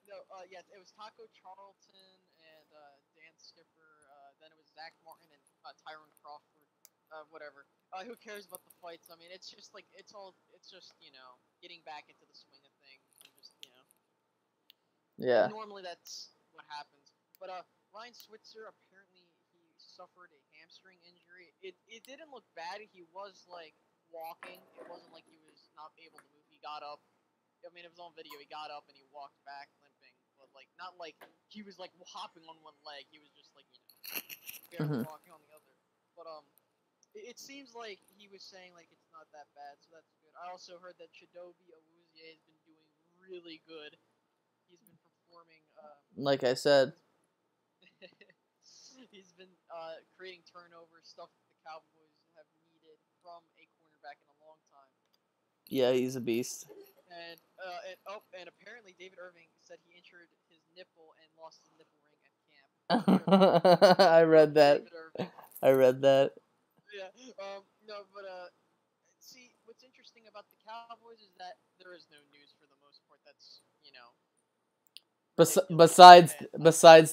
No, yes, it was Taco Charlton and Dan Skipper. Then it was Zach Martin and Tyron Crawford. Whatever. Who cares about the fights? I mean, it's just getting back into the swing of things. And just Yeah. Normally that's what happens. But Ryan Switzer, apparently he suffered a hamstring injury. It didn't look bad. He was like walking. It wasn't like he was not able to move. He got up. I mean, it was on video. He got up and he walked back limping, but like not like he was like hopping on one leg. He was just like barely walking on the other. But it seems like he was saying like it's not that bad, so that's good. I also heard that Chidobe Awuzie has been doing really good. He's been performing. Like I said. He's been creating turnovers, stuff that the Cowboys have needed from a cornerback in a long time. Yeah, he's a beast. And apparently David Irving said he injured his nipple and lost his nipple ring at camp. I read that. I read that. Yeah. No, but see, what's interesting about the Cowboys is that there is no news for the most part. That's Besides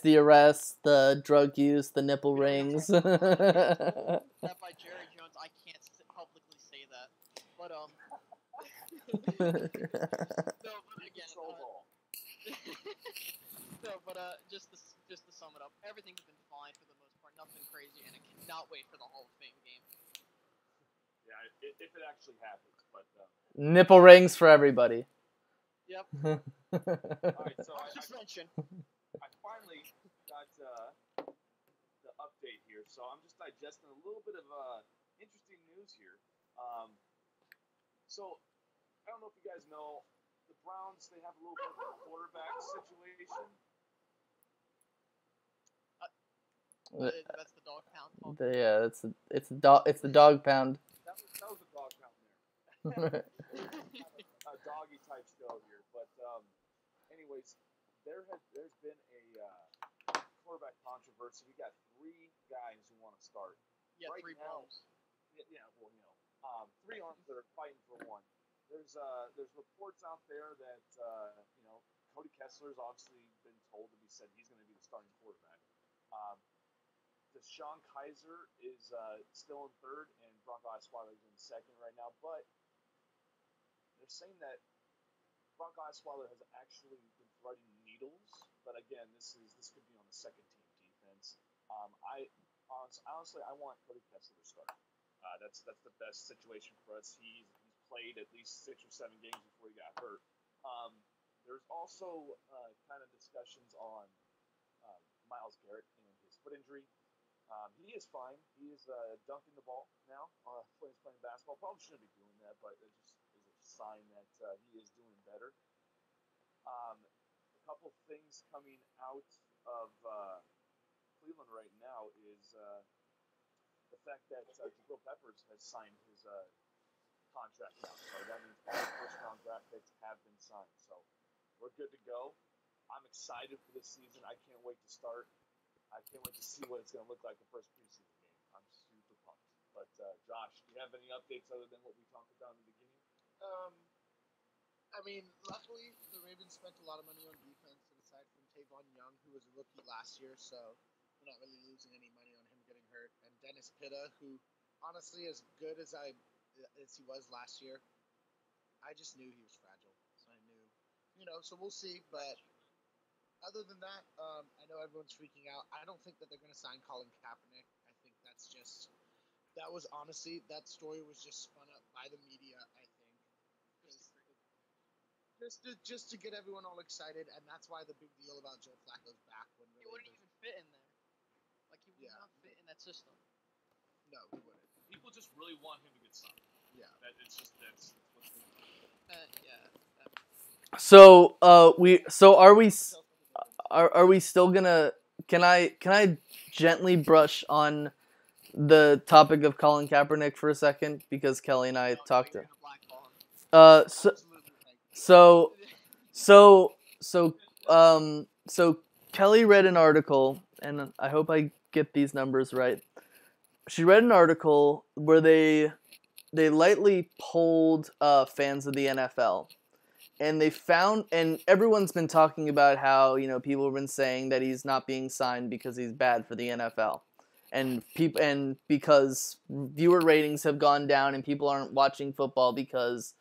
the arrest, the drug use, the nipple rings. That by Jerry Jones, I can't publicly say that. But no, but again, Control ball. no, but just to sum it up, everything's been fine for the most part, nothing crazy, and I cannot wait for the Hall of Fame game. Yeah, if it actually happens, but Nipple rings for everybody. Yep. all right. So Just mention. I finally got the update here, so I'm just digesting a little bit of interesting news here. So I don't know if you guys know, the Browns, they have a little bit of a quarterback situation. That's the dog pound talk. Yeah, it's the dog pound. That was a dog pound there. A doggy type still here, but anyways, there's been a quarterback controversy. We got 3 guys who want to start. Yeah, right 3 now, bums. Yeah, well, 3 arms that are fighting for one. There's reports out there that Cody Kessler's obviously been told to be said he's going to be the starting quarterback. DeShone Kizer is still in third, and Bronco Osweiler is in second right now. But they're saying that Bronco Osweiler has actually been threading needles. But again, this could be on the second team defense. Honestly, I want Cody Kessler to start. That's the best situation for us. He's played at least 6 or 7 games before he got hurt. There's also kind of discussions on Myles Garrett and his foot injury. He is fine. He is dunking the ball now when he's playing basketball. Probably shouldn't be doing that, but it just is a sign that he is doing better. A couple things coming out of Cleveland right now is the fact that Jabril Peppers has signed his contract now. So that means all the first-round draft picks have been signed. So we're good to go. I'm excited for this season. I can't wait to start. I can't wait to see what it's going to look like the first preseason game. I'm super pumped. But Josh, do you have any updates other than what we talked about in the beginning? I mean, luckily the Ravens spent a lot of money on defense, and aside from Tavon Young, who was a rookie last year, so we're not really losing any money on him getting hurt. And Dennis Pitta, who honestly, as good as he was last year, I just knew he was fragile. So I knew, so we'll see. But other than that, I know everyone's freaking out. I don't think that they're going to sign Colin Kaepernick. I think that story was just spun up by the media, I think. Just to get everyone all excited, and that's why the big deal about Joe Flacco's back. He wouldn't even fit in there. Like, he would not fit in that system. No, he wouldn't. People just really want him to get signed. Yeah. That's what's going on. Yeah. So are we still gonna? Can I gently brush on the topic of Colin Kaepernick for a second, because Kelly and I talked to. So Kelly read an article, and I hope I get these numbers right. She read an article where they lightly polled fans of the NFL, and they found, and everyone's been talking about how people have been saying that he's not being signed because he's bad for the NFL, and because viewer ratings have gone down and people aren't watching football because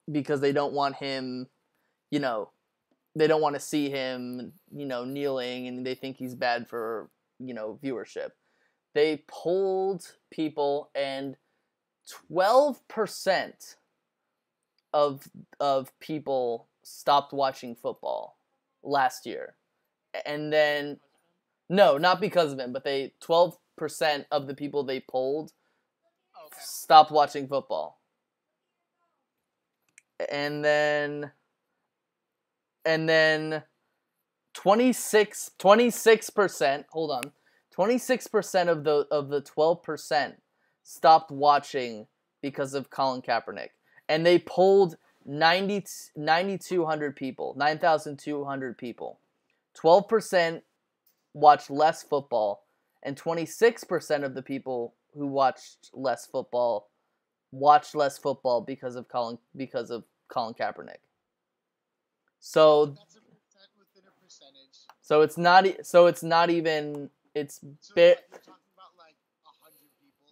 they don't want him, they don't want to see him, kneeling, and they think he's bad for, viewership. They polled people, and 12% of people stopped watching football last year. And then, no, not because of him, but 12% of the people they polled stopped watching football. And then 26%, hold on, 26% of the 12% stopped watching because of Colin Kaepernick. And they polled 9,200 people, 9,200 people. 12% watched less football, and 26% of the people who watched less football because of Colin Kaepernick. So So it's not. So it's not even. It's So bit. you're talking about like 100 people.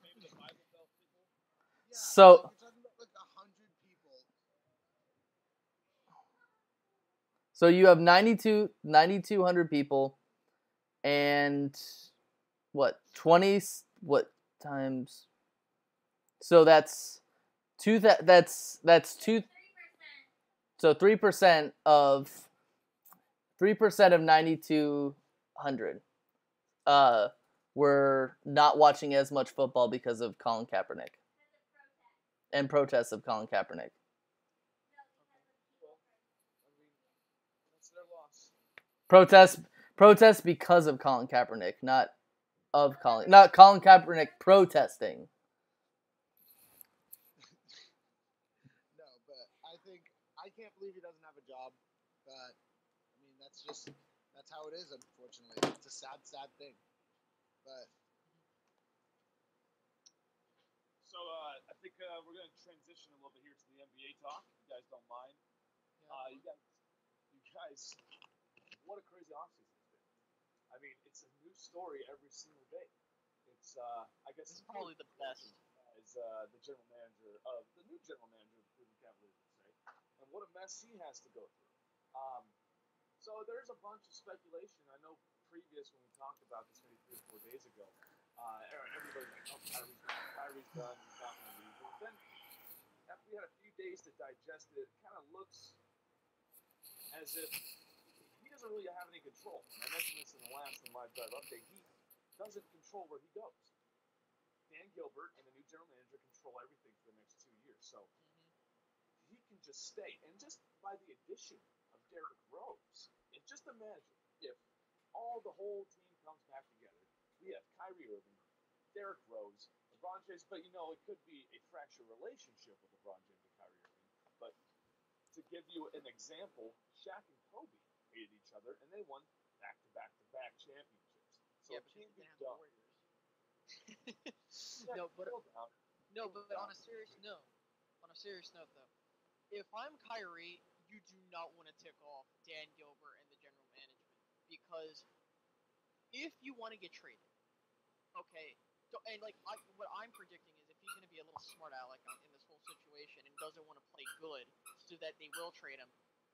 Maybe the Bible Belt people. Yeah, So- like you're talking about like 100 people. So you have 9,200 people, and what 20? What times? So that's two. That's two. So 3% of 9,200 were not watching as much football because of Colin Kaepernick and protests of Colin Kaepernick. Well, I mean, that's their loss. Protests because of Colin Kaepernick, not Colin Kaepernick protesting. No, but I can't believe he doesn't have a job. But I mean, that's how it is. Unfortunately, it's a sad thing. But So I think we're going to transition a little bit here to the NBA talk. If you guys don't mind. You guys, what a crazy offseason it's been. I mean, it's a new story every single day. It's I guess This is probably the best. As the general manager of the new general manager of the Cleveland Cavaliers would say, and what a mess he has to go through. So there's a bunch of speculation. I know previous when we talked about this maybe 3 or 4 days ago, everybody's like, "Oh, Kyrie's done. He's not going to leave." But then after we had a few days to digest it, it kind of looks as if he doesn't really have any control. And I mentioned this in the last Live Drive update. He doesn't control where he goes. Dan Gilbert and the new general manager control everything for the next 2 years. So he can just stay. And just by the addition of Derrick Rose, and just imagine if the whole team comes back together. We have Kyrie Irving, Derrick Rose, LeBron James, but it could be a fractured relationship with LeBron James and Kyrie Irving. But to give you an example, Shaq and Kobe hated each other, and they won back-to-back championships. So Yeah, it but can't they be have the done. Warriors. Yeah, No, but on a serious note, though, if I'm Kyrie, you do not want to tick off Dan Gilbert and the general management because if you want to get traded, okay, and what I'm predicting is if he's going to be a little smart aleck in this whole situation and doesn't want to play good so that they will trade him,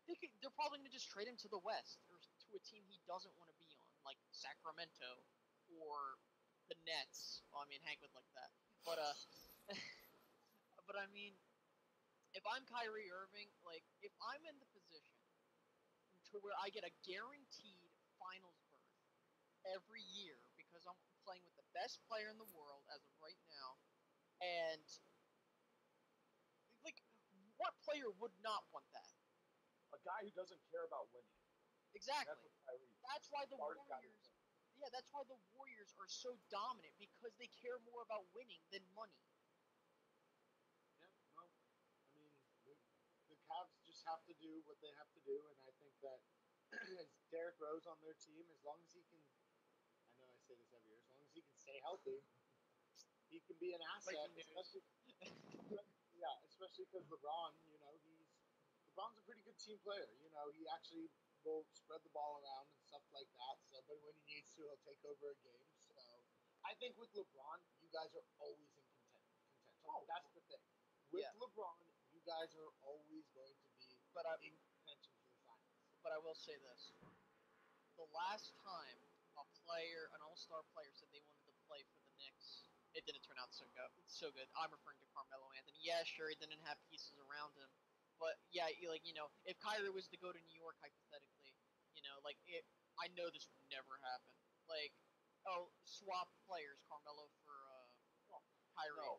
they're probably going to just trade him to the West or to a team he doesn't want to be on, like Sacramento or the Nets. Well, I mean, Hank would like that, but but I mean, if I'm Kyrie Irving, like if I'm in the position to where I get a guaranteed finals berth every year because I'm playing with the best player in the world as of right now, and like, what player would not want that? A guy who doesn't care about winning. Exactly. That's what Kyrie is. That's why the Smart guy. Warriors. Yeah, that's why the Warriors are so dominant because they care more about winning than money. yeah, no, I mean the Cavs just have to do what they have to do, and I think that as Derrick Rose on their team, as long as he can, I know I say this every year, as long as he can stay healthy, he can be an asset, especially. Yeah, especially because LeBron's a pretty good team player. He actually will spread the ball around and stuff like that. So, but when he needs to, he'll take over a game. So, I think with LeBron, you guys are always in contention. Oh, That's the thing. With Yeah. LeBron, you guys are always going to be in contention for the finals. But I will say this: the last time an all-star player, said they wanted to play for the Knicks, it didn't turn out so good. I'm referring to Carmelo Anthony. Yeah, sure, he didn't have pieces around him, but yeah, if Kyrie was to go to New York hypothetically, I know this would never happen. Like, swap players, Carmelo for Kyrie. No.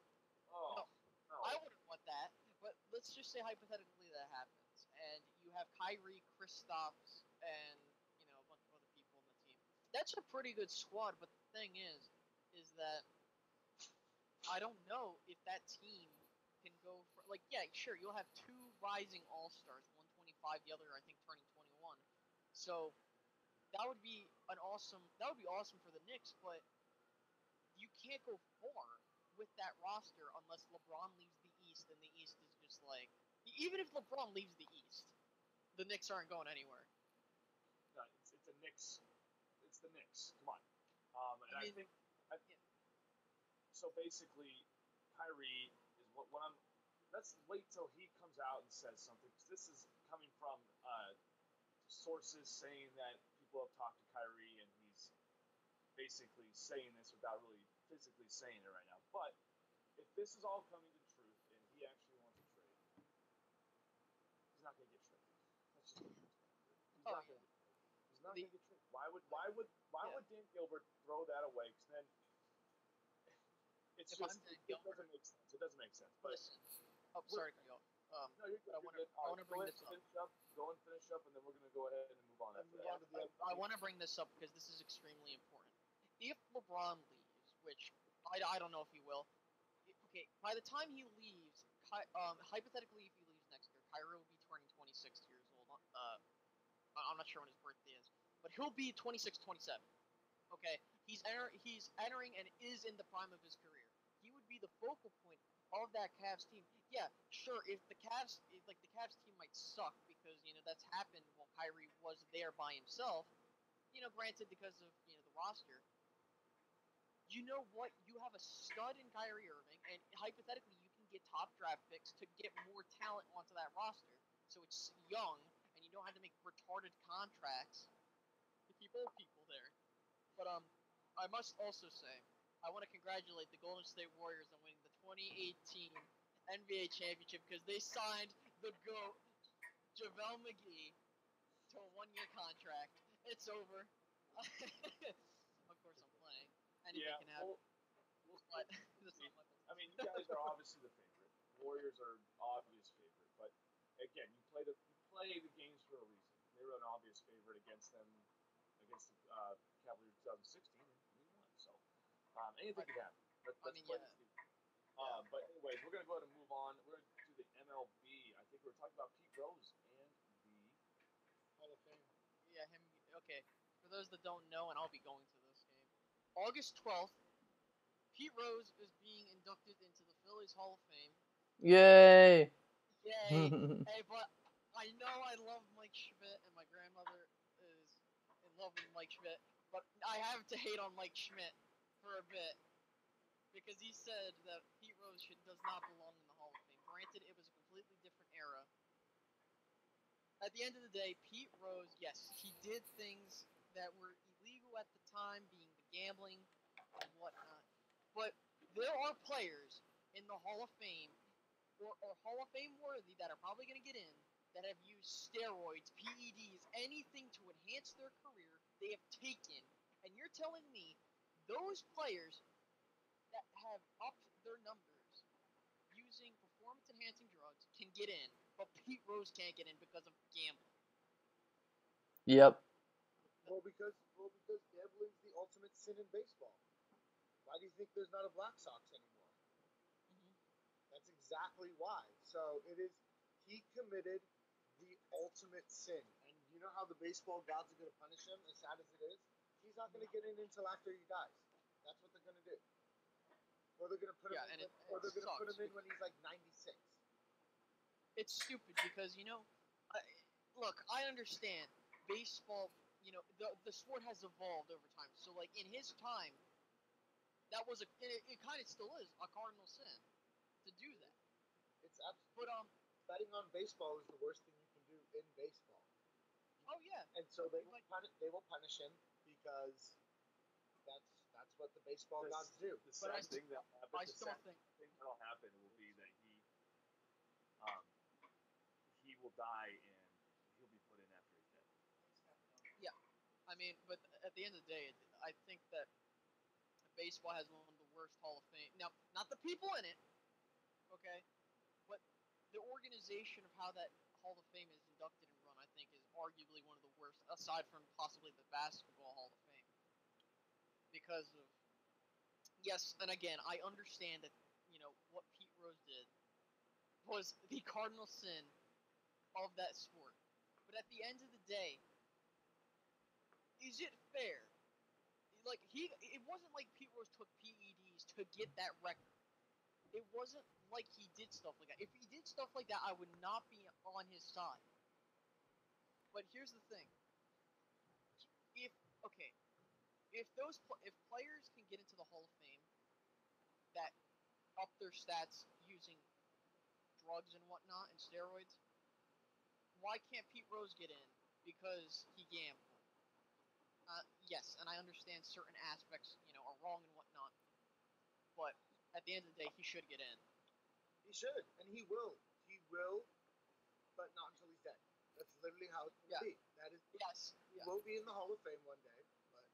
Oh. No, I wouldn't want that. But let's just say hypothetically that happens, and you have Kyrie, Kristaps, and a bunch of other people on the team. That's a pretty good squad. But the thing is that I don't know if that team can go for yeah, sure, you'll have two rising all stars, one 25, the other I think turning 21. So that would be awesome for the Knicks, but you can't go far with that roster unless LeBron leaves the East, and the East is just like even if LeBron leaves the East, the Knicks aren't going anywhere. No, it's a Knicks. It's the Knicks. Come on. And I I mean, think so. Basically, Kyrie is what I'm. Let's wait till he comes out and says something. 'Cause this is coming from sources saying that people have talked to Kyrie and he's basically saying this without really physically saying it right now. But if this is all coming to truth and he actually wants to trade, he's not going to get traded. That's just what it comes down to. He's Oh, not going to get traded. He's not going to get traded. Why would Dan Gilbert throw that away? Because then if I'm Dan it Gilbert, doesn't make sense. It doesn't make sense. But listen. Oh, sorry to cut you off. no, you're good. But I want to bring this up. Go and finish up, and then we're going to go ahead and move on. And After move that. on to the I want to bring this up because this is extremely important. If LeBron leaves, which I don't know if he will. Okay, by the time he leaves, hypothetically, if he leaves next year, Kyrie will be turning 26 years old. I'm not sure when his birthday is, but he'll be 26, 27. Okay, he's entering and is in the prime of his career. He would be the focal point of that Cavs team. Yeah, sure. If the Cavs team might suck because that's happened while Kyrie was there by himself. Granted because of the roster. You know what? You have a stud in Kyrie Irving, and hypothetically, you can get top draft picks to get more talent onto that roster. So it's young, and you don't have to make retarded contracts to keep old people there. But I must also say, I want to congratulate the Golden State Warriors on winning the 2018 NBA championship because they signed the GOAT, JaVale McGee, to a one-year contract. It's over. Of course, I'm playing. Anything can happen. But I mean, you guys are obviously the favorite. Warriors are obvious favorite, but again, you play the games for a reason. They were an obvious favorite against the Cavaliers 2016, and we won. So anything could happen. Let's play this game. But anyways, we're gonna go ahead and move on. We're gonna do the MLB. I think we're talking about Pete Rose and the Hall of Fame. Yeah, him. Okay, for those that don't know, and I'll be going to this game, August 12th. Pete Rose is being inducted into the Phillies Hall of Fame. Yay! Yay! Hey, but I know I love Mike Schmidt, and my grandmother is in love with Mike Schmidt, but I have to hate on Mike Schmidt for a bit because he said that Pete Rose does not belong in the Hall of Fame. Granted, it was a completely different era. At the end of the day, Pete Rose, yes, he did things that were illegal at the time, being the gambling and whatnot. But there are players in the Hall of Fame or Hall of Fame worthy that are probably going to get in that have used steroids, PEDs, anything to enhance their career they have taken. And you're telling me those players that have upped their numbers using performance-enhancing drugs can get in, but Pete Rose can't get in because of gambling. Yep. Well, because gambling's the ultimate sin in baseball. Why do you think there's not a Black Sox anymore? Mm-hmm. That's exactly why. So he committed the ultimate sin. And you know how the baseball gods are going to punish him, as sad as it is? He's not going to get in until after he dies. That's what they're going to do. Or they're going to put him in, or they're going to put him in when he's like 96. It's stupid because, look, I understand baseball, the sport has evolved over time. So, like, in his time, that was it kind of still is a cardinal sin to do that. It's absolutely. But betting on baseball is the worst thing you can do in baseball. Oh yeah. And so they will punish him because that's what the baseball gods do. The sad thing that'll happen will be that he will die and he'll be put in after he's dead. Yeah, I mean, but at the end of the day, I think that baseball has one of the worst Hall of Fame. Now, not the people in it, okay, but the organization of how that Hall of Fame is inducted and run, I think, is arguably one of the worst, aside from possibly the Basketball Hall of Fame. Because of, yes, and again, I understand that, what Pete Rose did was the cardinal sin of that sport. But at the end of the day, is it fair? Like, it wasn't like Pete Rose took PEDs to get that record. It wasn't like he did stuff like that. If he did stuff like that, I would not be on his side. But here's the thing: if okay, if players can get into the Hall of Fame that up their stats using drugs and whatnot and steroids, why can't Pete Rose get in? Because he gambled. Yes, and I understand certain aspects, are wrong and whatnot, but at the end of the day, he should get in. He should, and he will. He will, but not until he's dead. That's literally how it's going to be. That is, Yes. he will be in the Hall of Fame one day, but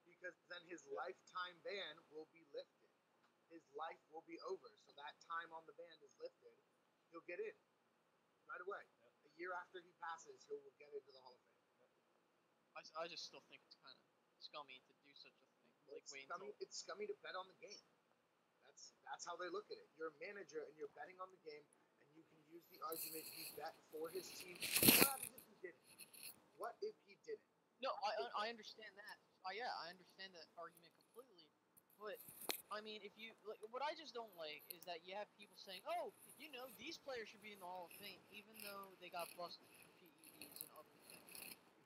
because then his lifetime ban will be lifted. His life will be over, so that time on the ban is lifted. He'll get in right away. A year after he passes, he will get into the Hall of Fame. I just still think it's kind of scummy to do such a thing. Like, It's scummy to bet on the game. That's how they look at it. You're a manager and you're betting on the game, and you can use the argument he bet for his team. What happens if he didn't? What if he didn't? No, I understand that. Yeah, I understand that argument completely. But I mean, if you what I just don't like is that you have people saying, "Oh, these players should be in the Hall of Fame," even though they got busted for PEDs and other things.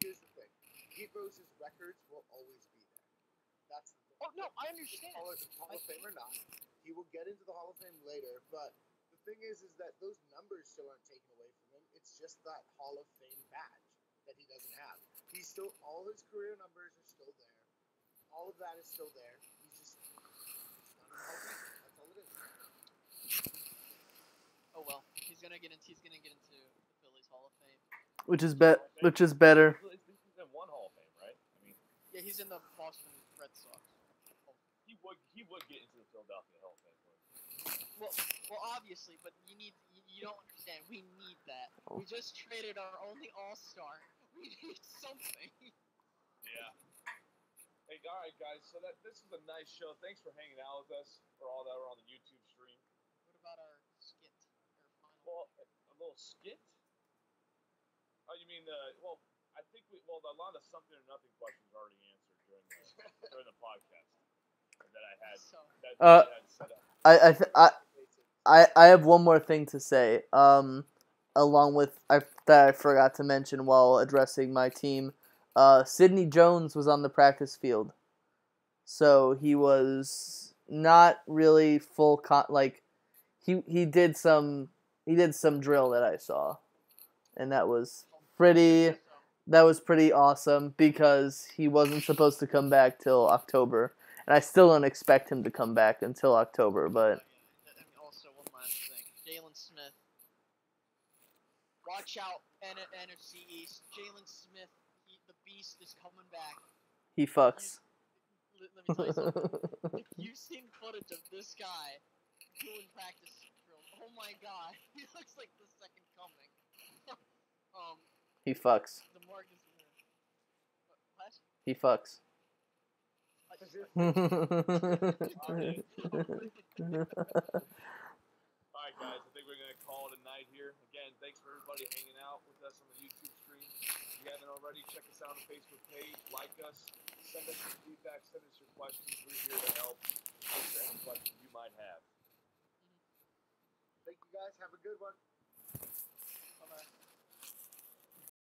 Here's the thing: Pete Rose's records will always be there. That's the thing. Oh no, I understand. Hall of Fame or not, he will get into the Hall of Fame later. But the thing is that those numbers still aren't taken away from him. It's just that Hall of Fame badge that he doesn't have. He's still, all his career numbers are still there. All of that is still there. He's just not in the Hall of Fame. That's all it is. Oh well, he's gonna get into the Phillies Hall of Fame. Which is better. He's in one Hall of Fame, right? I mean, yeah, he's in the Boston Red Sox. He would get into the Philadelphia Hall of Fame. Well, obviously, but you don't understand. We need that. We just traded our only All-Star. We need something. Yeah. Hey, all right, guys. So this is a nice show. Thanks for hanging out with us for all that were on the YouTube stream. What about our skit? Well, a little skit? Oh, you mean I think a lot of something or nothing questions are already answered during the podcast that I had. I had set up. I have one more thing to say. Along with that I forgot to mention while addressing my team. Sidney Jones was on the practice field, so he was not really full he did some drill that I saw, and that was pretty awesome because he wasn't supposed to come back till October, and I still don't expect him to come back until October. But also one last thing, Jalen Smith, watch out, NFC East. Jalen Smith, the beast is coming back. He fucks. Let me tell you something. If you've seen footage of this guy doing practice drills, oh my god, he looks like the second coming. He fucks. The Marcus. What? He fucks. Alright guys, I think we're going to call it a night here. Again, thanks for everybody hanging out with us on the YouTube stream. If you haven't already, check us out on the Facebook page, like us, send us your feedback, send us your questions. We're here to help answer any questions you might have. Thank you guys. Have a good one.